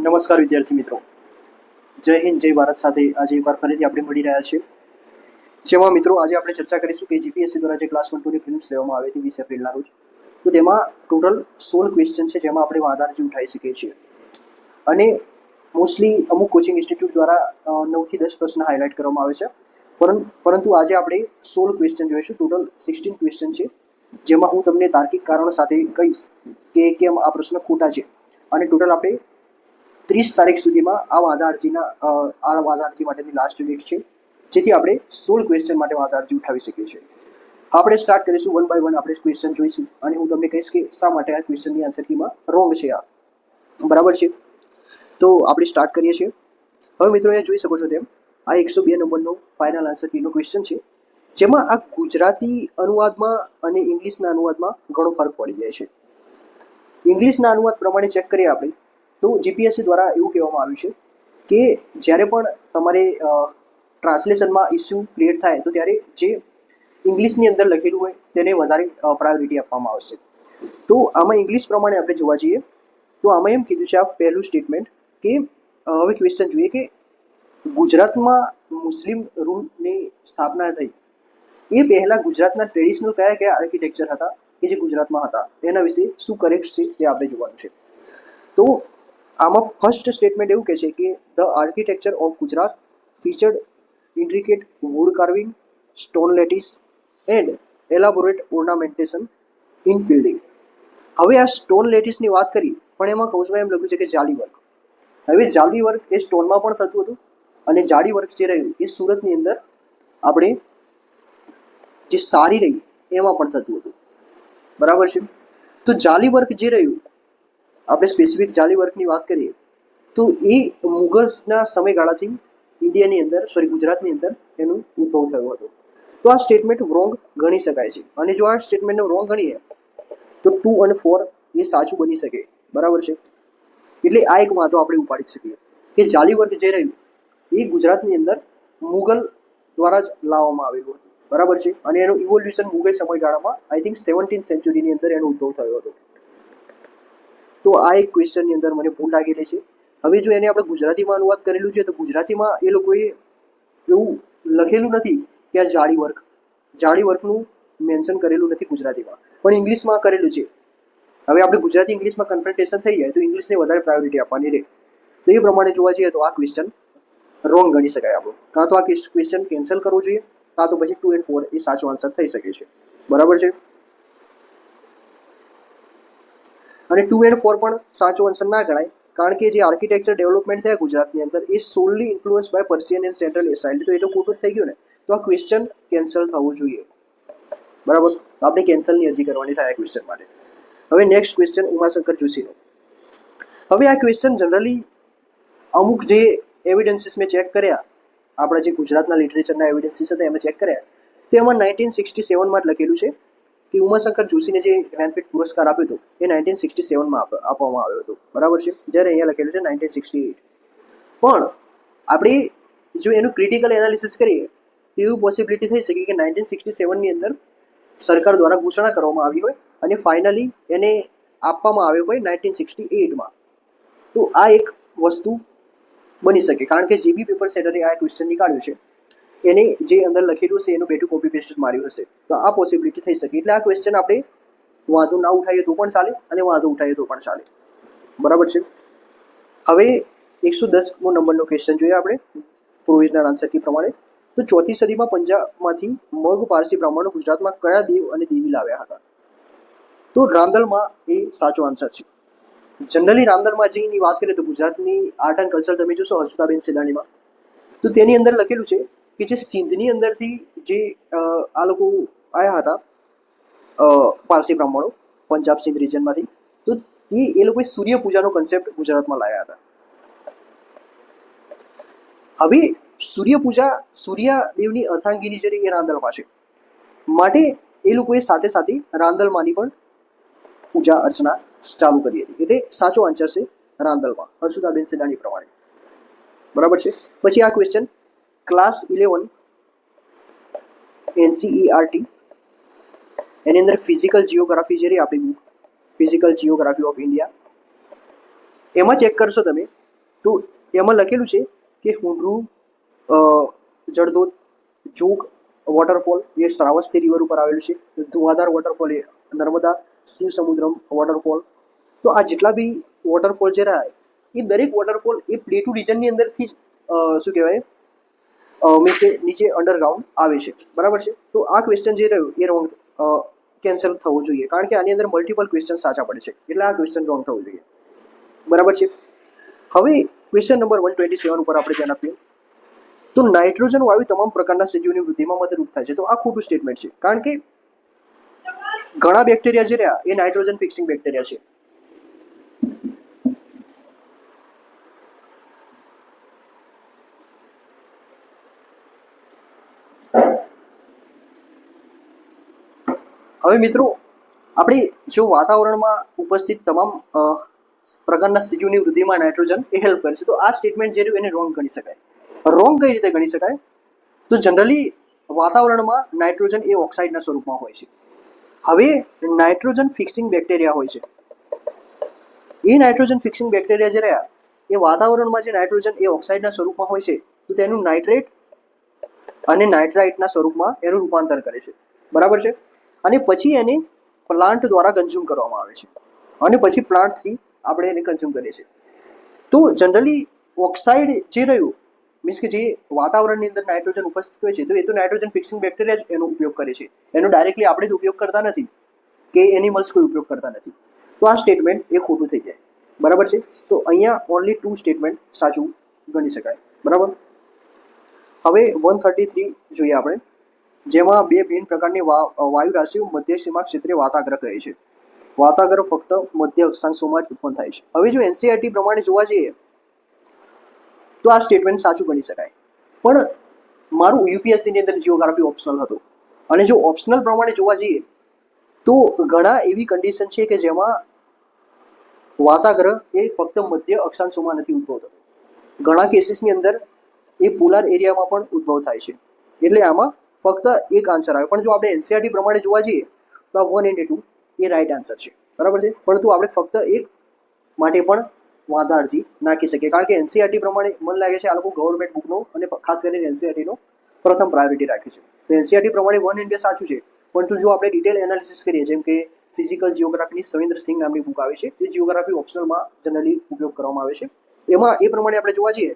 નમસ્કાર વિદ્યાર્થી મિત્રો, જય હિન્દ જય ભારત સાથે આજે એકવાર ફરીથી આપણે મળી રહ્યા છીએ, જેમાં મિત્રો આજે આપણે ચર્ચા કરીશું કે જીપીએસસી દ્વારા જે ક્લાસ 1-2 ની ફિલ્મ્સ લેવામાં આવી હતી 20 એપ્રિલના રોજ. તો તેમાં ટોટલ 16 ક્વેશ્ચન છે, જેમાં આપણે વાંધા અરજી ઉઠાવી શકીએ છીએ. અને મોસ્ટલી અમુક કોચિંગ ઇન્સ્ટિટ્યૂટ દ્વારા 9 થી 10 પ્રશ્ન હાઇલાઇટ કરવામાં આવે છે, પરંતુ આજે આપણે 16 ક્વેશ્ચન જોઈશું. ટોટલ 16 ક્વેશ્ચન છે, જેમાં હું તમને તાર્કિક કારણો સાથે કહીશ કે કેમ આ પ્રશ્ન ખોટા છે. અને ટોટલ આપણે 30 તારીખ સુધીમાં આ વાંધા અરજી માટેની લાસ્ટ ડેટ છે, જેથી આપણે 16 ક્વેશ્ચન માટે વાંધા અરજી ઉઠાવી શકીએ છીએ. આપણે સ્ટાર્ટ કરીશું, 1 બાય 1 આપણે ક્વેશ્ચન જોઈશું અને હું તમને કહીશ કે શા માટે આ ક્વેશ્ચનની આન્સર કીમાં રોંગ છે. આ બરાબર છે. તો આપણે સ્ટાર્ટ કરીએ છીએ. હવે મિત્રો અહીંયા જોઈ શકો છો તેમ આ 102 નંબરનો ફાઇનલ આન્સર કીનો ક્વેશ્ચન છે, જેમાં આ ગુજરાતી અનુવાદમાં અને ઇંગ્લિશના અનુવાદમાં ઘણો ફરક પડી જાય છે. ઇંગ્લિશના અનુવાદ પ્રમાણે ચેક કરીએ આપણે તો જીપીએસસી દ્વારા એવું કહેવામાં આવ્યું છે કે જ્યારે પણ તમારે ટ્રાન્સલેશનમાં ઇસ્યુ ક્રિએટ થાય તો ત્યારે જે ઇંગ્લિશની અંદર લખેલું હોય તેને વધારે પ્રાયોરિટી આપવામાં આવશે. તો આમાં ઇંગ્લિશ પ્રમાણે આપણે જોવા જઈએ તો આમાં એમ કીધું છે આ પહેલું સ્ટેટમેન્ટ કે હવે ક્વેશ્ચન જોઈએ કે ગુજરાતમાં મુસ્લિમ રૂલની સ્થાપના થઈ એ પહેલાં ગુજરાતના ટ્રેડિશનલ કયા કયા આર્કિટેક્ચર હતા કે જે ગુજરાતમાં હતા એના વિશે શું કરેક્ટ છે તે આપણે જોવાનું છે. તો આમાં ફર્સ્ટ સ્ટેટમેન્ટ એવું કહે છે કે the architecture of Gujarat featured intricate wood carving, stone lattice and elaborate ornamentation in building. હવે આ સ્ટોન લેટિસની વાત કરી, પણ એમાં કૌશમાં એમ લખ્યું છે કે જાળી વર્ક. હવે જાળી વર્ક એ સ્ટોનમાં પણ થતું હતું અને જાળી વર્ક જે રહ્યું એ સુરતની અંદર આપણે જે સારી રહી એમાં પણ થતું હતું. બરાબર છે. તો જાળી વર્ક જે રહ્યું, આપણે સ્પેસિફિક જાળી વર્કની વાત કરીએ તો એ મુગલ્સના સમયગાળાથી ગુજરાતની અંદર એનું ઉદ્ભવ થયો હતો. તો આ સ્ટેટમેન્ટ રોંગ ગણી શકાય છે. અને જો આ સ્ટેટમેન્ટને રોંગ ગણીએ તો 2 અને 4 એ સાચું બની શકે. બરાબર છે. એટલે આ એક વાંધો આપણે ઉપાડી શકીએ કે જાળી વર્ક જે રહ્યું એ ગુજરાતની અંદર મુગલ દ્વારા જ લાવવામાં આવેલું હતું. બરાબર છે. અને એનું ઇવોલ્યુશન મુગલ સમયગાળામાં આઈ થિંક 17th સેન્ચુરીની અંદર એનો ઉદ્ભવ થયો હતો. તો આ એક ક્વેશ્ચનની અંદર મને ભૂલ લાગેલી છે. હવે જો એને આપણે ગુજરાતીમાં અનુવાદ કરેલું છે તો ગુજરાતીમાં એ લોકોએ એવું લખેલું નથી કે આ જાળી વર્કનું મેન્શન કરેલું નથી ગુજરાતીમાં, પણ ઇંગ્લિશમાં કરેલું છે. હવે આપણે ગુજરાતી ઇંગ્લિશમાં કન્ફ્રન્ટેશન થઈ જાય તો ઇંગ્લિશને વધારે પ્રાયોરિટી આપવાની રહે. તો એ પ્રમાણે જોવા જઈએ તો આ ક્વેશ્ચન રોંગ ગણી શકાય આપણું. કાં તો આ ક્વેશ્ચન કેન્સલ કરવો જોઈએ, કાં તો પછી 2 અને 4 એ સાચો આન્સર થઈ શકે છે. બરાબર છે. અને 2 અને 4 પણ સાચો આન્સર ના ગણાય, કારણ કે જે આર્કિટેક્ચર ડેવલપમેન્ટ થયા ગુજરાતની અંદર એ solely influence by Persian and Central Asian. તો એ તો ખોટું જ થઈ ગયું ને. તો આ ક્વેશ્ચન કેન્સલ થવું જોઈએ. બરાબર. આપણે કેન્સલની અરજી કરવાની થાય આ ક્વેશ્ચન માટે. હવે નેક્સ્ટ ક્વેશ્ચન ઉમાશંકર જોશીનો. હવે આ ક્વેશ્ચન જનરલી અમુક જે એવિડન્સીસ મેં ચેક કર્યા, આપણા જે ગુજરાતના લિટરેચરના એવિડન્સીસ હતા એમાં ચેક કર્યા, તેમાં 1967માં જ લખેલું છે કે ઉમાશંકર જોશીને જે જ્ઞાનપીઠ પુરસ્કાર આપ્યો હતો એ 1967માં આપવામાં આવ્યો હતો. બરાબર છે. જ્યારે અહીંયા લખેલું છે 1968. પણ આપણે જો એનું ક્રિટિકલ એનાલિસિસ કરીએ તો એવું પોસિબિલિટી થઈ શકે કે 1967ની અંદર સરકાર દ્વારા ઘોષણા કરવામાં આવી હોય અને ફાઇનલી એને આપવામાં આવ્યો હોય 1968માં. તો આ એક વસ્તુ બની શકે, કારણ કે જે બી પેપર સેટરે આ ક્વેશ્ચન નીકાળ્યું છે એને જે અંદર લખેલું છે એનું બેઠું કોપી પેસ્ટ માર્યું હશે. તો આ પોસિબિલિટી થઈ શકે. એટલે આ ક્વેશ્ચન આપણે વાંધો ના ઉઠાવીએ તો પણ ચાલે અને વાંધો ઉઠાવીએ તો પણ ચાલે. બરાબર છે. હવે 110મો નંબરનો ક્વેશ્ચન જોઈએ આપણે પ્રોવિઝનલ આન્સર કી પ્રમાણે. તો 4th સદીમાં પંજાબમાંથી મગ પારસી બ્રાહ્મણો ગુજરાતમાં કયા દેવ અને દેવી લાવ્યા હતા? તો રાંદલમાં એ સાચો આન્સર છે. જનરલી રાંદલમાંજીની વાત કરીએ તો ગુજરાતની આર્ટ એન્ડ કલ્ચર તમે જોશો હસુતાબેન સેલાણીમાં, તો તેની અંદર લખેલું છે કે જે સિંધની અંદરથી જે આ લોકો આવ્યા હતા પારસી બ્રાહ્મણો પંજાબ સિંધ રિજનમાંથી, તો એ લોકોએ સૂર્ય પૂજાનો કન્સેપ્ટ ગુજરાતમાં લાવ્યા હતા. હવે સૂર્ય પૂજા સૂર્યદેવની અર્ધાંગીની જે એ રાંદલમાં છે, માટે એ લોકોએ સાથે સાથે રાંદલમાંની પણ પૂજા અર્ચના ચાલુ કરી હતી. એટલે સાચો આન્સર છે રાંદલમાં હસુતાબેન સેલાણી પ્રમાણે. બરાબર છે. પછી આ ક્વેશ્ચન ક્લાસ 11 NCERT એની અંદર ફિઝિકલ જિયોગ્રાફી જે રહી આપણી book physical geography of India, એમાં ચેક કરશો તમે તો એમાં લખેલું છે કે હુંડરૂ જળધોધ જોગ વોટરફોલ એ શ્રાવસ્તી રિવર ઉપર આવેલું છે. ધુઆધાર વોટરફોલ એ નર્મદા શિવ સમુદ્રમ વોટરફોલ. તો આ જેટલા બી વોટરફોલ જે રહ્યા એ દરેક વોટરફોલ એ પ્લેટુ રિજનની અંદરથી શું કહેવાય મીન્સ કે નીચે અંડરગ્રાઉન્ડ આવે છે. બરાબર છે. તો આ ક્વેશ્ચન જે રહ્યું એ રોંગ કેન્સલ થવું જોઈએ, કારણ કે આની અંદર મલ્ટિપલ ક્વેશ્ચન સાચા પડે છે, એટલે આ ક્વેશ્ચન રોંગ થવું જોઈએ. બરાબર છે. હવે ક્વેશ્ચન નંબર 127 ઉપર આપણે ધ્યાન આપીએ તો નાઇટ્રોજન વાયુ તમામ પ્રકારના સજીવની વૃદ્ધિમાં મદદરૂપ થાય છે. તો આ ખોટું સ્ટેટમેન્ટ છે, કારણ કે ઘણા બેક્ટેરિયા જે રહ્યા એ નાઇટ્રોજન ફિક્સિંગ બેક્ટેરિયા છે. હવે મિત્રો આપણે જો વાતાવરણમાં ઉપસ્થિત તમામ પ્રકારના સજીવની વૃદ્ધિમાં નાઇટ્રોજન એ હેલ્પ કરે છે, તો આ સ્ટેટમેન્ટ જે રહ્યું એને રોંગ ગણી શકાય. રોંગ કઈ રીતે ગણી શકાય? તો જનરલી વાતાવરણમાં નાઇટ્રોજન એ ઓક્સાઇડના સ્વરૂપમાં હોય છે. હવે નાઇટ્રોજન ફિક્સિંગ બેક્ટેરિયા હોય છે. એ નાઇટ્રોજન ફિક્સિંગ બેક્ટેરિયા જે રહ્યા એ વાતાવરણમાં જે નાઇટ્રોજન એ ઓક્સાઇડના સ્વરૂપમાં હોય છે, તો તેનું નાઇટ્રેટ અને નાઇટ્રાઇટના સ્વરૂપમાં એનું રૂપાંતર કરે છે. બરાબર છે. અને પછી એને પ્લાન્ટ દ્વારા કન્ઝ્યુમ કરવામાં આવે છે, અને પછી પ્લાન્ટથી આપણે એને કન્ઝ્યુમ કરીએ છીએ. તો જનરલી ઓક્સાઇડ જે રહ્યું મીન્સ કે જે વાતાવરણની અંદર નાઇટ્રોજન ઉપસ્થિત હોય છે, તો એ તો નાઇટ્રોજન ફિક્સિંગ બેક્ટેરિયા જ એનો ઉપયોગ કરે છે. એનો ડાયરેક્ટલી આપણે જ ઉપયોગ કરતા નથી કે એનિમલ્સ કોઈ ઉપયોગ કરતા નથી. તો આ સ્ટેટમેન્ટ એ ખોટું થઈ જાય. બરાબર છે. તો અહીંયા ઓનલી 2 સ્ટેટમેન્ટ સાચું ગણી શકાય. બરાબર. હવે 133 જોઈએ આપણે, જેમાં 2 ભિન્ન પ્રકારની વાયુ રાશિઓ મધ્ય સીમા ક્ષેત્રે વાતાગ્ર કહે છે. વાતાગ્ર ફક્ત મધ્ય અક્ષાંશોમાં જ ઉત્પન્ન થાય છે. હવે જો એનસીઈઆરટી પ્રમાણે જોવા જઈએ તો આ સ્ટેટમેન્ટ સાચું ગણી શકાય, પણ મારું યુપીએસસીની અંદર જીઓગ્રાફી ઓપ્શનલ હતું, અને જો ઓપ્શનલ પ્રમાણે જોવા જઈએ તો ઘણા એવી કન્ડિશન છે કે જેમાં વાતાગ્રહ એ ફક્ત મધ્ય અક્ષાંશોમાં નથી ઉદ્ભવતો. ઘણા કેસીસની અંદર એ પોલાર એરિયામાં પણ ઉદ્ભવ થાય છે. એટલે આમાં ફક્ત એક આન્સર આવે. પણ જો આપણે એનસીઈઆરટી પ્રમાણે જોવા જઈએ તો આ 1 અને 2 એ રાઈટ આન્સર છે. બરાબર છે. પરંતુ આપણે ફક્ત એક માટે પણ વાંધા અરજી નાખી શકીએ, કારણ કે એનસીઈઆરટી પ્રમાણે મને લાગે છે આ લોકો ગવર્મેન્ટ બુકનો અને ખાસ કરીને એનસીઈઆરટીનો પ્રથમ પ્રાયોરિટી રાખે છે. તો એનસીઈઆરટી પ્રમાણે 1 અને 2 સાચું છે, પરંતુ જો આપણે ડિટેલ એનાલિસિસ કરીએ, જેમ કે ફિઝિકલ જીઓગ્રાફીની સવિન્દર સિંહ નામની બુક આવે છે, જે જીઓગ્રાફી ઓપ્શનલમાં જનરલી ઉપયોગ કરવામાં આવે છે, એમાં એ પ્રમાણે આપણે જોવા જઈએ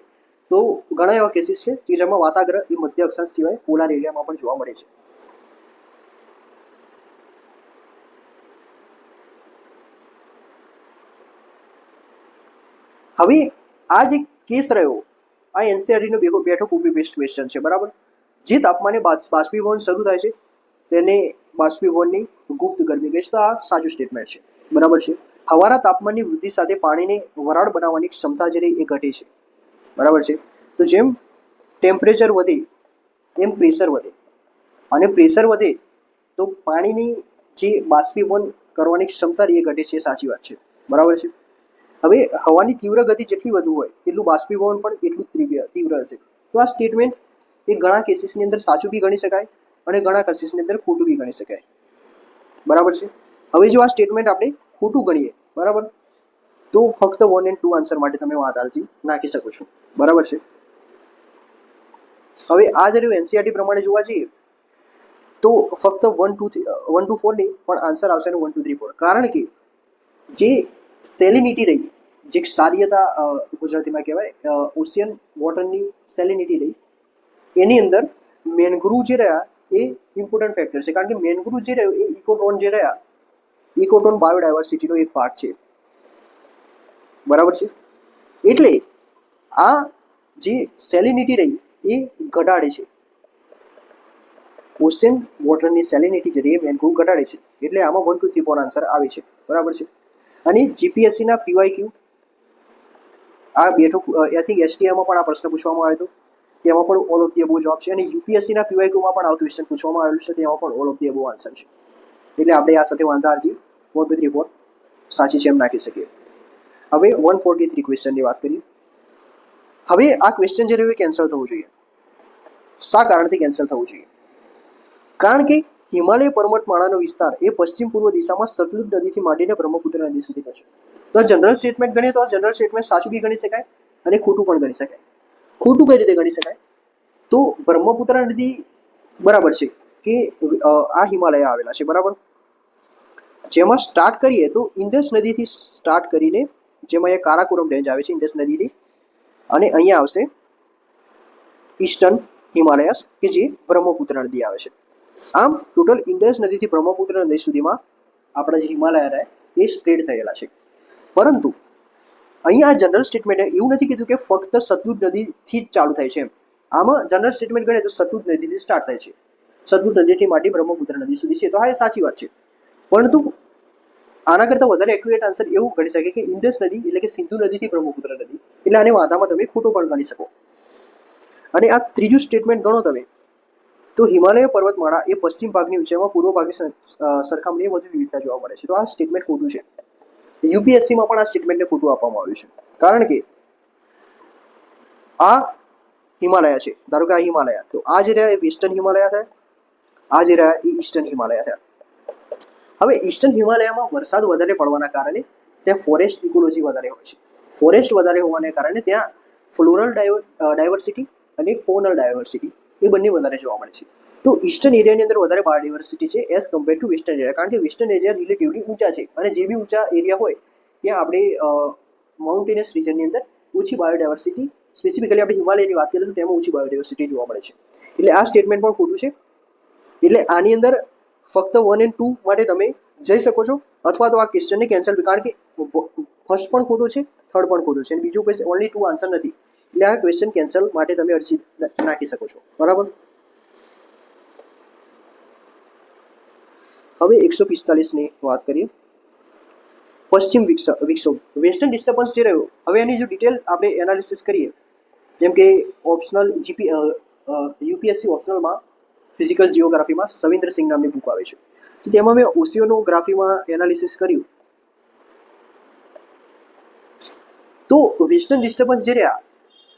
તો ઘણા એવા કેસીસ છે કે જેમાં વાતાગ્રહ એ મધ્ય અક્ષાંશ સિવાય પોલાર એરિયામાં પણ જોવા મળે છે. હવે આ જે કેસ રહ્યો આ એનસીઈઆરટીનો બેઠો કોપી પેસ્ટ ક્વેશ્ચન છે. બરાબર. જે તાપમાને બાષ્પીભવન શરૂ થાય છે તેને બાષ્પીભવનની ગુપ્ત ગરમી કહે છે. તો આ સાચું સ્ટેટમેન્ટ છે. બરાબર છે. હવાના તાપમાનની વૃદ્ધિ સાથે પાણીને વરાળ બનાવવાની ક્ષમતા જે રહી એ ઘટે છે. બરાબર છે. તો જેમ ટેમ્પરેચર વધે એમ પ્રેશર વધે, અને પ્રેશર વધે તો પાણીની જે બાષ્પીભવન કરવાની ક્ષમતા એ ઘટે છે. એ સાચી વાત છે. બરાબર છે. હવે હવાની તીવ્ર ગતિ જેટલી વધુ હોય તેટલું બાષ્પીભવન પણ એટલું તીવ્ર હશે. તો આ સ્ટેટમેન્ટ એ ઘણા કેસીસની અંદર સાચું બી ગણી શકાય અને ઘણા કેસીસની અંદર ખોટું બી ગણી શકાય. બરાબર છે. હવે જો આ સ્ટેટમેન્ટ આપણે ખોટું ગણીએ, બરાબર, તો ફક્ત 1 અને 2 આન્સર માટે તમે વાંધા અરજી નાખી શકો છો. બરાબર છે. હવે આ જે એનસીઈઆરટી પ્રમાણે જોવા જઈએ તો ફક્ત 1 2 4 નહીં, પણ આન્સર આવશે 1 2 3 4, કારણ કે જે સેલિનિટી રહી, જે ક્ષારીયતા ગુજરાતીમાં કહેવાય ઓશિયન વોટરની સેલિનિટી રહી, એની અંદર મેનગ્રુવ જે રહ્યા એ ઇમ્પોર્ટન્ટ ફેક્ટર છે, કારણ કે મેનગ્રુવ જે રહ્યો એ ઇકોટોન જે રહ્યા ઇકોટોન બાયોડાયવર્સિટીનો એક ભાગ છે. બરાબર છે. એટલે આ જે સેલિનિટી રહી એ ઘટાડે છે. ઓશિયન વોટરની સેલિનિટી જે રહી એ મેનગ્રુવ ઘટાડે છે. એટલે આમાં 1 2 3 4 આન્સર આવે છે. બરાબર છે. અને જીપીએસસીના પીવાયક્યુ આ બેઠો આઈ થિંક એસટીઆઈમાં પણ આ પ્રશ્ન પૂછવામાં આવ્યો હતો, તેમાં પણ ઓલ ઓફ ધી અબોવ જવાબ છે. અને યુપીએસસીના પીવાયક્યુમાં પણ આ ક્વેશ્ચન પૂછવામાં આવેલું છે, તેમાં પણ all of the above answer છે. એટલે આપણે આ સાથે વાંધા અરજી 1 2 3 4 સાચી છે એમ નાખી શકીએ. હવે 143 ક્વેશ્ચનની વાત કરીએ. હવે આ ક્વેશ્ચન જે રહ્યું એ કેન્સલ થવું જોઈએ. શા કારણથી કેન્સલ થવું જોઈએ? કારણ કે હિમાલય પર્વતમાળાનો વિસ્તાર એ પશ્ચિમ પૂર્વ દિશામાં સતલુજ નદીથી માંડીને બ્રહ્મપુત્ર નદી સુધી છે. તો જનરલ સ્ટેટમેન્ટ ગણીએ તો જનરલ સ્ટેટમેન્ટ સાચું બી ગણી શકાય અને ખોટું પણ ગણી શકાય. ખોટું કઈ રીતે ગણી શકાય? તો બ્રહ્મપુત્ર નદી બરાબર છે કે આ હિમાલય આવેલા છે, બરાબર. જેમાં સ્ટાર્ટ કરીએ તો ઇન્ડસ નદીથી સ્ટાર્ટ કરીને, જેમાં એ કારાકોરમ રેન્જ આવે છે ઇન્ડસ નદીથી, અને અહીંયા આવશે ઈસ્ટર્ન હિમાલયસ કે જે બ્રહ્મપુત્ર નદી આવે છે. આમ ટોટલ ઇન્ડસ નદીથી બ્રહ્મપુત્ર નદી સુધીમાં આપણા જે હિમાલય રહે એ સ્પ્રેડ થયેલા છે. પરંતુ અહીંયા જનરલ સ્ટેટમેન્ટે એવું નથી કીધું કે ફક્ત સતલુજ નદીથી જ ચાલુ થાય છે એમ. આમાં જનરલ સ્ટેટમેન્ટ ગણીએ તો સતલુજ નદીથી સ્ટાર્ટ થાય છે, સતલુજ નદીથી માંડી બ્રહ્મપુત્ર નદી સુધી છે. તો હા, એ સાચી વાત છે. પરંતુ આના કરતાં વધારે એક્યુરેટ આન્સર એવું ગણી શકે કે ઇન્ડસ નદી એટલે કે સિંધુ નદીથી બ્રહ્મપુત્ર નદી, એટલે આને વાંધામાં તમે ખોટો પણ ગણી શકો. અને આ ત્રીજું સ્ટેટમેન્ટ ગણો તમે તો હિમાલય પર્વતમાળા એ પશ્ચિમ ભાગની ઊંચાઈમાં પૂર્વ ભાગની સરખામણીએ વધુ વિવિધતા જોવા મળે છે. તો આ સ્ટેટમેન્ટ ખોટું છે. યુપીએસસીમાં પણ આ સ્ટેટમેન્ટને ખોટું આપવામાં આવ્યું છે, કારણ કે આ હિમાલય છે, ધારો કે આ હિમાલય, તો આ જે રહ્યા એ વેસ્ટર્ન હિમાલય થયા, આ જે રહ્યા એ ઈસ્ટર્ન હિમાલય થયા. હવે ઈસ્ટર્ન હિમાલયમાં વરસાદ વધારે પડવાના કારણે ત્યાં ફોરેસ્ટ ઇકોલોજી વધારે હોય છે. ફોરેસ્ટ વધારે હોવાને કારણે ત્યાં ફ્લોરલ ડાયવર્સિટી અને ફોનલ ડાયવર્સિટી એ બંને વધારે જોવા મળે છે. તો ઈસ્ટર્ન એરિયાની અંદર વધારે બાયોડાયવર્સિટી છે as compare to western area, કારણ કે વેસ્ટર્ન એરિયા રિલેટિવલી ઊંચા છે, અને જે બી ઊંચા એરિયા હોય ત્યાં આપણે માઉન્ટેનિયસ રિજનની અંદર ઓછી બાયોડાયવર્સિટી, સ્પેસિફિકલી આપણે હિમાલયની વાત કરીએ તો તેમાં ઓછી બાયોડાયવર્સિટી જોવા મળે છે. એટલે આ સ્ટેટમેન્ટ પણ ખોટું છે. એટલે આની અંદર ફક્ત 1 અને 2 માટે તમે જઈ શકો છો, અથવા તો આ ક્વેશ્ચનને કેન્સલ, કારણ કે ફર્સ્ટ પણ ખોટું છે, થર્ડ પણ ખોટું છે, અને બીજું કોઈ ઓનલી 2 આન્સર નથી. એટલે આ ક્વેશ્ચન કેન્સલ માટે તમે અરજી નાખી શકો છો, બરાબર. હવે 145ની વાત કરીએ. પશ્ચિમ વિક્ષોભ, વેસ્ટર્ન ડિસ્ટર્બન્સ જે રહ્યું, હવે એની જો ડિટેલ આપણે એનાલિસિસ કરીએ, જેમ કે ઓપ્શનલ યુપીએસસી ઓપ્શનલમાં ફિઝિકલ જીઓગ્રાફીમાં સવિન્દ્ર સિંહ નામની બુક આવે છે, તો તેમાં મેં ઓશિયોનોગ્રાફીમાં એનાલિસિસ કર્યું. તો વેસ્ટર્ન ડિસ્ટર્બન્સ જે રહ્યા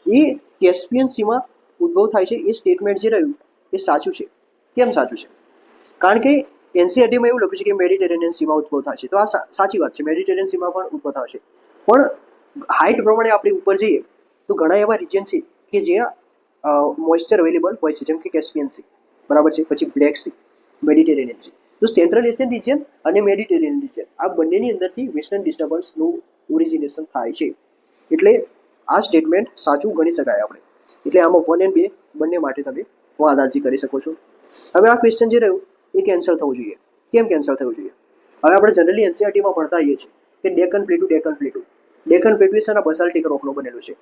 એ કેસ્પિયન સીમાં ઉદ્ભવ થાય છે. એ સ્ટેટમેન્ટ જે રહ્યું એ સાચું છે. કેમ સાચું છે? કારણ કે એનસીઆરટીમાં એવું લખ્યું છે કે મેડિટેરેનિયન સીમાં ઉદ્ભવ થાય છે. તો આ સાચી વાત છે, મેડિટેરેનિયન સીમાં પણ ઉદ્ભવ થાય છે. પણ હાઇટ પ્રમાણે આપણે ઉપર જઈએ તો ઘણા એવા રિજન છે કે જ્યાં મોઇશ્ચર અવેલેબલ હોય છે, જેમ કે કેસ્પિયન સી, બરાબર છે, પછી બ્લેક સી, મેડિટેરેનિયન સી. તો સેન્ટ્રલ એશિયન રિજન અને મેડિટેરેનિયન રિજન આ બંનેની અંદરથી વેસ્ટર્ન ડિસ્ટર્બન્સનું ઓરિજિનેશન થાય છે. એટલે આ સ્ટેટમેન્ટ સાચું ગણી શકાય આપણે. એટલે આમાં 1 અને 2 બંને માટે તમે વાદ અરજી કરી શકો છો. હવે આ ક્વેશ્ચન જે રહ્યું એ કેન્સલ થવું જોઈએ. કેમ કેન્સલ થવું જોઈએ? હવે આપણે જનરલી એનસીઆરટીમાં ભણતા હોઈએ છીએ કે ડેકન પ્લેટુ એ શેના બસાલ્ટિક રોકનો બનેલો છે.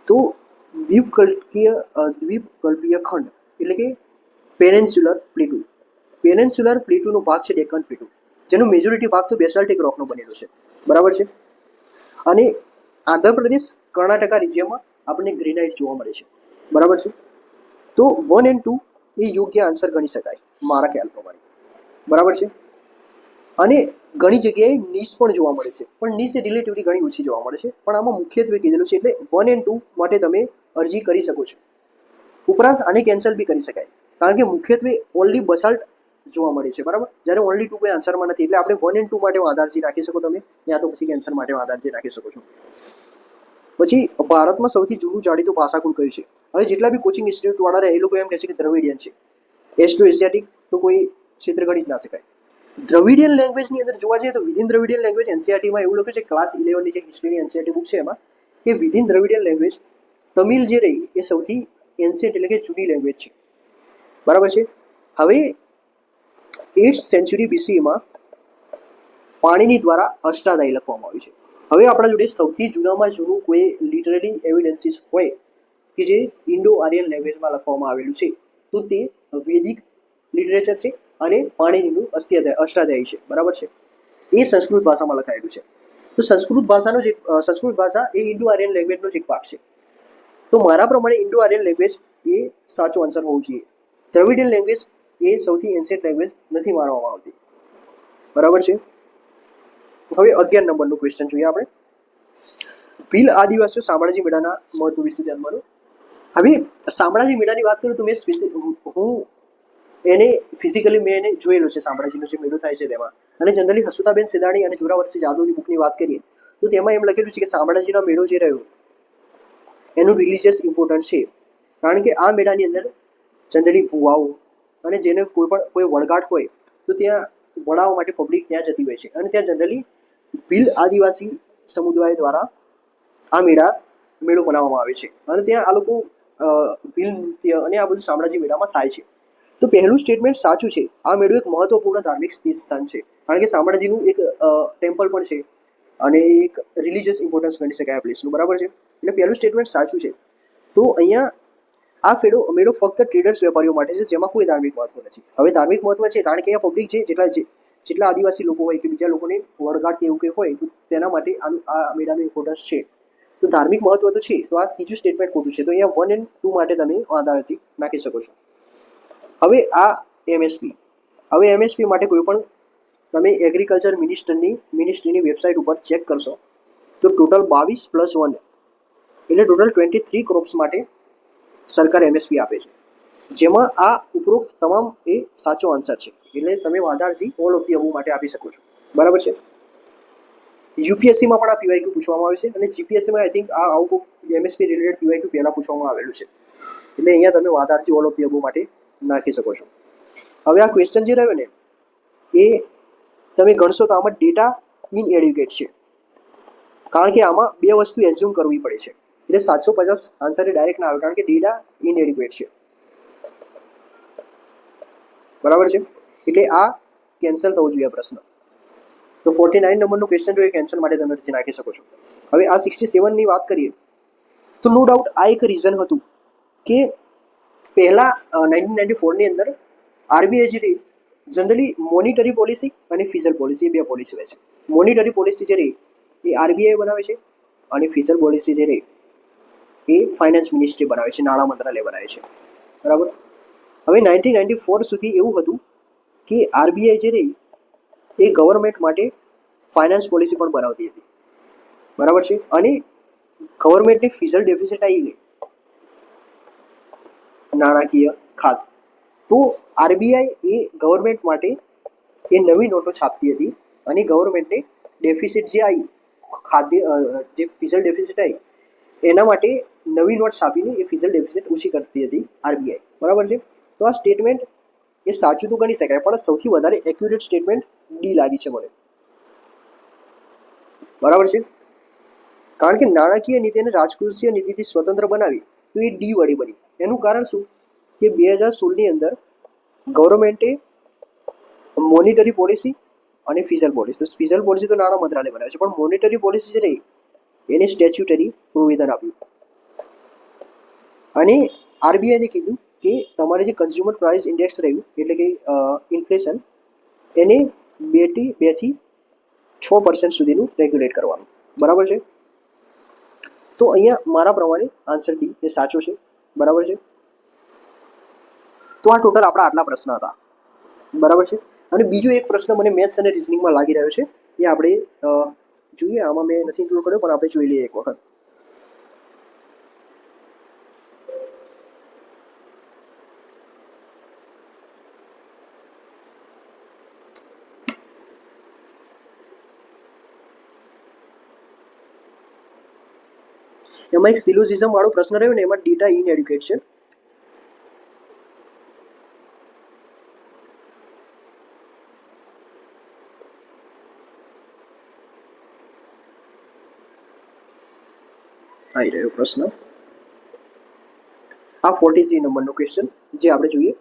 તો દ્વીપકલ્પીય ખંડ એટલે કે પેનિન્સ્યુલર પ્લેટુનો ભાગ છે ડેકન પ્લેટુ, જેનો મેજોરિટી ભાગ તો બેસાલ્ટિક રોકનો બનેલો છે, બરાબર છે. અને આંધ્રપ્રદેશ કર્ણાટકા રિજિયનમાં આપણને ગ્રેનાઇટ જોવા મળે છે, બરાબર છે. તો 1 અને 2 એ યોગ્ય આન્સર ગણી શકાય મારા ખ્યાલ પ્રમાણે, બરાબર છે. અને ઘણી જગ્યાએ નીસ પણ જોવા મળે છે, પણ નીસ એ રિલેટિવલી ઘણી ઓછી જોવા મળે છે. પણ આમાં મુખ્યત્વે કીધેલું છે, એટલે 1 અને 2 માટે તમે અરજી કરી શકો છો. ઉપરાંત આને કેન્સલ બી કરી શકાય, કારણ કે મુખ્યત્વે ઓનલી બસાલ્ટ જોવા મળે છે, બરાબર. જ્યારે ઓનલી 2 કોઈ આન્સરમાં નથી, એટલે આપણે 1 અને 2 માટે વાદ અરજી નાખી શકો તમે, યા તો પછી કેન્સલ માટે વાદ અરજી નાખી શકો છો. પછી ભારતમાં સૌથી જૂનું જાણીતું ભાષાકુળ કયું છે? હવે જેટલા બી કોચિંગ ઇન્સ્ટિટ્યૂટ વાળા રહે એ લોકો એમ કહે છે કે દ્રવિડિયન છે. એસ્ટ્રો એશિયાટિક તો કોઈ ક્ષેત્ર ગણી જ ના શકાય. દ્રવિડિયન લેંગ્વેજની અંદર જોવા જઈએ તો વિધિન દ્રવિડિયન લેંગ્વેજ એનસીઆરટીમાં એવું લખ્યું છે, ક્લાસ 11ની જે હિસ્ટ્રીની એનસીઆરટી બુક છે એમાં, કે વિધિન દ્રવિડિયન લેંગ્વેજ તમિલ જે રહી એ સૌથી એન્શિયન્ટ એટલે કે જૂની લેંગ્વેજ છે, બરાબર છે. હવે 8th સેન્ચુરી બીસીમાં પાણીની દ્વારા અષ્ટાધાયી લખવામાં આવ્યું છે. હવે આપણા જોડે સૌથી જૂનામાં જૂનું કોઈ લિટરરી એવિડન્સીસ હોય કે જે ઇન્ડો આર્યન લેંગ્વેજમાં લખવામાં આવેલું છે, તો તે વેદિક લિટરેચર છે અને પાણીનીનું અષ્ટાધ્યાયી છે, બરાબર છે. એ સંસ્કૃત ભાષામાં લખાયેલું છે. તો સંસ્કૃત ભાષા એ ઇન્ડો આર્યન લેંગ્વેજનો જ એક ભાગ છે. તો મારા પ્રમાણે ઇન્ડો આર્યન લેંગ્વેજ એ સાચો આન્સર હોવું જોઈએ. દ્રવિડિયન લેંગ્વેજ એ સૌથી એન્શિયન્ટ લેંગ્વેજ નથી માનવામાં આવતી, બરાબર છે. હવે 11 નંબરનું ક્વેશ્ચન જોઈએ આપણે. ભીલ આદિવાસીઓ શામળાજી મેળાના મહત્વ વિશે ધ્યાનમાં લો. હવે શામળાજી મેળાની વાત કરું તો હું એને ફિઝિકલી મેં એને જોયેલો છે, શામળાજીનો જે મેળો થાય છે તેમાં. અને જનરલી હસુતાબેન સિદાણી અને જોરાવરસિંહ જાદવની બુકની વાત કરીએ તો તેમાં એમ લખેલું છે કે શામળાજીનો મેળો જે રહ્યો એનું રિલિજિયસ ઇમ્પોર્ટન્સ છે, કારણ કે આ મેળાની અંદર જનરલી ભુવાઓ અને જેને કોઈ વળગાટ હોય તો ત્યાં વડાવવા માટે પબ્લિક ત્યાં જતી હોય છે, અને ત્યાં જનરલી ભીલ આદિવાસી સમુદાય દ્વારા આ મેળો બનાવવામાં આવે છે, અને ત્યાં આ લોકો ભીલ નૃત્ય અને આ બધું શામળાજી મેળામાં થાય છે. તો પહેલું સ્ટેટમેન્ટ સાચું છે. આ મેળો એક મહત્વપૂર્ણ ધાર્મિક તીર્થ સ્થાન છે, કારણ કે શામળાજીનું એક ટેમ્પલ પણ છે અને એક રિલિજિયસ ઇમ્પોર્ટન્સ ગણી શકાય આ પ્લેસનું, બરાબર છે. એટલે પહેલું સ્ટેટમેન્ટ સાચું છે. તો અહીંયા આ મેળો ફક્ત ટ્રેડર્સ વેપારીઓ માટે છે, જેમાં કોઈ ધાર્મિક મહત્વ નથી. હવે ધાર્મિક મહત્વ છે કારણ કે અહીંયા પબ્લિક છે, જેટલા આદિવાસી લોકો હોય કે બીજા લોકોને વળગાટ એવું કંઈ હોય તો તેના માટે આ મેળાનું ઇમ્પોર્ટન્સ છે. તો ધાર્મિક મહત્વ તો છે. તો આ ત્રીજું સ્ટેટમેન્ટ ખોટું છે. તો અહીંયા 1 અને 2 માટે તમે વાંધાથી નાખી શકો છો. હવે આ એમએસપી માટે કોઈ પણ તમે એગ્રીકલ્ચર મિનિસ્ટ્રીની વેબસાઇટ ઉપર ચેક કરશો તો ટોટલ 22+1 એટલે ટોટલ 23 ક્રોપ્સ માટે સરકાર એમએસપી આપે છે, જેમાં આ ઉપરોક્ત તમામ એ સાચો આન્સર છે. એટલે તમે વાંધાથી ઓલ ઓફ ધી અબવ માટે આપી શકો છો, બરાબર છે. યુપીએસસીમાં પણ આ પીવાયક્યુ પૂછવામાં આવે છે, અને જીપીએસસીમાં આઈ થિંક આ આવું એમએસપી રિલેટેડ પીવાયક્યુ પહેલાં પૂછવામાં આવેલું છે. એટલે અહીંયા તમે વાંધાથી ઓલ ઓફ ધી અબવ માટે નાખી શકો છો. હવે આ ક્વેશ્ચન જે રહ્યો ને એ તમે ગણશો તો આમાં ડેટા ઇનએડ્યુકેટ છે, કારણ કે આમાં બે વસ્તુ એઝ્યુમ કરવી પડે છે. એટલે 750 આન્સર ડાયરેક્ટ ના આવે, કારણ કે ડેટા ઇનએડ્યુકેટ છે, બરાબર છે. એટલે આ કેન્સલ થવું જોઈએ પ્રશ્ન. તો 49 નંબરનું ક્વેશ્ચન જો એ કેન્સલ માટે તમે નાખી શકો છો. હવે આ 67ની વાત કરીએ તો નો ડાઉટ આ એક રીઝન હતું કે પહેલાં 1994ની અંદર આરબીઆઈ જે રહી જનરલી મોનિટરી પોલિસી અને ફિઝલ પોલિસી, બે પોલિસી હોય છે. મોનિટરી પોલિસી જે રહી એ આરબીઆઈ બનાવે છે, અને ફિઝલ પોલિસી જે રહી એ ફાઇનાન્સ મિનિસ્ટ્રી બનાવે છે, નાણાં મંત્રાલય બનાવે છે, બરાબર. હવે 1994 સુધી એવું હતું કે આરબીઆઈ જે રહી એ ગવર્મેન્ટ માટે ફાઇનાન્સ પોલિસી પણ બનાવતી હતી, બરાબર છે. અને ગવર્મેન્ટની ફિઝલ ડેફિસિટ આવી ગઈ, નાણાકીય ખાત. તો આરબીઆઈ એ ગવર્મેન્ટ માટે એ નવી નોટો છાપતી હતી, અને ગવર્મેન્ટને ડેફિસિટ જે આવી જે ફિઝલ ડેફિસિટ આવી એના માટે નવી નોટ છાપીને એ ફિઝલ ડેફિસિટ ઓછી કરતી હતી આરબીઆઈ, બરાબર છે. તો આ સ્ટેટમેન્ટ એ સાચું તો ગણી શકાય, પણ સૌથી વધારે એક્યુરેટ સ્ટેટમેન્ટ ડી લાગી છે મને, બરાબર છે. કારણ કે નાણાકીય નીતિ અને રાજકોષીય નીતિથી સ્વતંત્ર બનાવી તો એ ડી વળી બની. એનું કારણ શું કે 2016ની અંદર ગવર્મેન્ટે મોનિટરી પોલિસી અને ફિઝલ પોલિસી તો નાણાં મંત્રાલય બનાવે છે, પણ મોનિટરી પોલિસી જે રહી એને સ્ટેચ્યુટરી પ્રોવિઝન આપ્યું, અને આરબીઆઈને કીધું કે તમારે જે કન્ઝ્યુમર પ્રાઇસ ઇન્ડેક્સ રહ્યું એટલે કે ઇન્ફ્લેશન એને 2થી 6% સુધીનું રેગ્યુલેટ કરવાનું, બરાબર છે. તો અહીંયા મારા પ્રમાણે આન્સર ડી એ સાચો છે, બરાબર છે. તો આ ટોટલ આપણા આટલા પ્રશ્ન હતા, બરાબર છે. અને બીજો એક પ્રશ્ન મને મેથ્સ અને રિઝનિંગમાં લાગી રહ્યો છે, એ આપણે જોઈએ. આમાં મેં નથી ઇન્ક્લુડ કર્યો, પણ આપણે જોઈ લઈએ એક વખત. એમાં એક સિલોજિઝમ વાળો પ્રશ્ન રહ્યો ને, એમાં ડેટા ઇનએડ્યુકેટ છે. આવી રહ્યો પ્રશ્ન આ 43 નંબરનો ક્વેશ્ચન જે આપણે જોઈએ.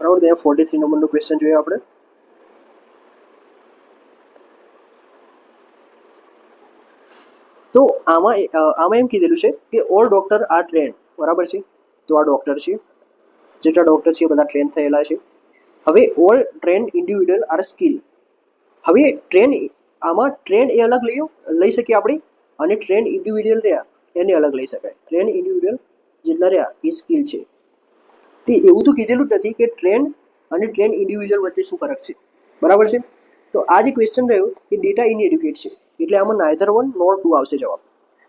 બરાબર, ત્યાં 43 નંબરનો ક્વેશ્ચન જોઈએ આપણે. તો આમાં એમ કીધેલું છે કે ઓલ ડોક્ટર આર ટ્રેન્ડ, બરાબર છે. તો આ ડોક્ટર છે, જેટલા ડોક્ટર છે બધા ટ્રેન થયેલા છે. હવે all train individual are skill. હવે આમાં ટ્રેન એ અલગ લઈ શકીએ આપણે, અને ટ્રેન ઇન્ડિવિડ્યુઅલ રહ્યા એને અલગ લઈ શકાય. ટ્રેન ઇન્ડિવિડ્યુઅલ જેટલા રહ્યા એ સ્કિલ છે. તે એવું તો કીધેલું જ નથી કે ટ્રેન અને ટ્રેન ઇન્ડિવિજ્યુઅલ વચ્ચે શું ફરક છે, બરાબર છે. તો તો આ જે ક્વેશ્ચન રહ્યો એ ડેટા ઇનએડ્યુકેટ છે, એટલે આમાં નાઇધર 1 nor 2 આવશે જવાબ.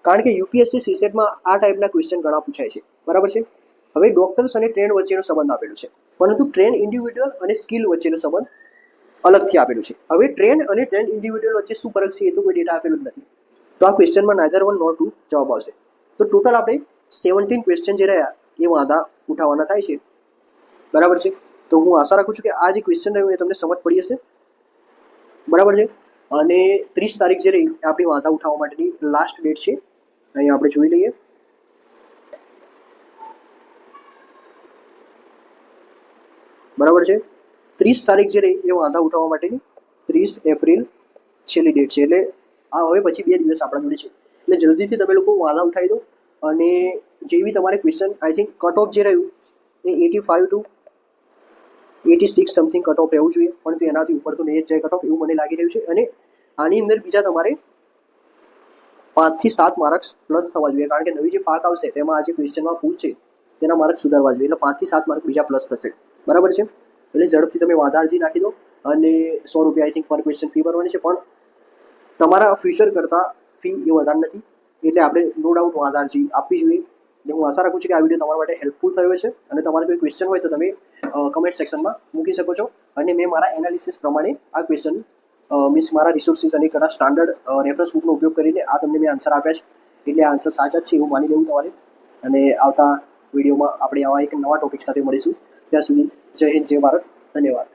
કારણ કે યુપીએસસી સીસેટમાં આ ટાઈપના ક્વેશ્ચન ઘણા પૂછાય છે, બરાબર છે. હવે ડોક્ટર્સ અને ટ્રેન વચ્ચેનો સંબંધ આપેલો છે, પરંતુ ટ્રેન ઇન્ડિવિડ્યુઅલ અને સ્કિલ વચ્ચેનો સંબંધ અલગથી આપેલું છે. હવે ટ્રેન અને ટ્રેન ઇન્ડિવિડ્યુઅલ વચ્ચે શું ફરક છે એ તો કોઈ ડેટા આપેલું જ નથી. તો આ ક્વેશ્ચનમાં નાઇધર 1 nor 2 જવાબ આવશે. તો ટોટલ આપણે 17 ક્વેશ્ચન જે રહ્યા એ વાંધા ઉઠાવવાના થાય છે, બરાબર છે. તો હું આશા રાખું છું કે આ જે ક્વેશ્ચન રહ્યો એ તમને સમજ પડી હશે, બરાબર છે. અને 30 તારીખ જે રહી આપણી વાંધા ઉઠાવવા માટેની લાસ્ટ ડેટ છે. અહીંયા આપણે જોઈ લઈએ, બરાબર છે. 30 તારીખ જે રહી એ વાંધા ઉઠાવવા માટેની 30 એપ્રિલ છેલ્લી ડેટ છે. એટલે આ હવે પછી 2 દિવસ આપણા જોડે છે, એટલે જલ્દીથી તમે લોકો વાંધા ઉઠાવી દો. અને જેવી તમારે question I think cut off જે રહ્યું એ 85 to 86 સમથિંગ કટ ઓફ રહેવું જોઈએ, પણ તો એનાથી ઉપર તો નહીં જ જાય કટ ઓફ એવું મને લાગી રહ્યું છે. અને આની અંદર બીજા તમારે 5 થી 7 માર્ક્સ પ્લસ થવા જોઈએ, કારણ કે નવી જે ફાક આવશે તેમાં આ જે ક્વેશ્ચનમાં ભૂલ છે તેના માર્ક સુધારવા જોઈએ, એટલે 5 થી 7 માર્ક બીજા પ્લસ થશે, બરાબર છે. એટલે ઝડપથી તમે વાંધા અરજી નાખી દો. અને 100 રૂપિયા આઈ થિંક પર ક્વેશ્ચન ફી ભરવાની છે, પણ તમારા ફ્યુચર કરતાં ફી એ વધારે નથી, એટલે આપણે નો ડાઉટ વાંધા અરજી આપવી જોઈએ. એટલે હું આશા રાખું છું કે આ વિડીયો તમારા માટે હેલ્પફુલ થયો છે, અને તમારે કોઈ ક્વેશ્ચન હોય તો તમે કમેન્ટ સેક્શનમાં મૂકી શકો છો. અને મેં મારા એનાલિસિસ પ્રમાણે આ ક્વેશ્ચન મીન્સ મારા રિસોર્સિસ અને કદાચ સ્ટાન્ડર્ડ રેફરન્સ બુકનો ઉપયોગ કરીને આ તમને મેં આન્સર આપ્યા છે, એટલે આ આન્સર સાચા જ છે એવું માની લેવું તમારે. અને આવતા વિડીયોમાં આપણે આવા એક નવા ટોપિક સાથે મળીશું. ત્યાં સુધી જય હિન્દ, જય ભારત, ધન્યવાદ.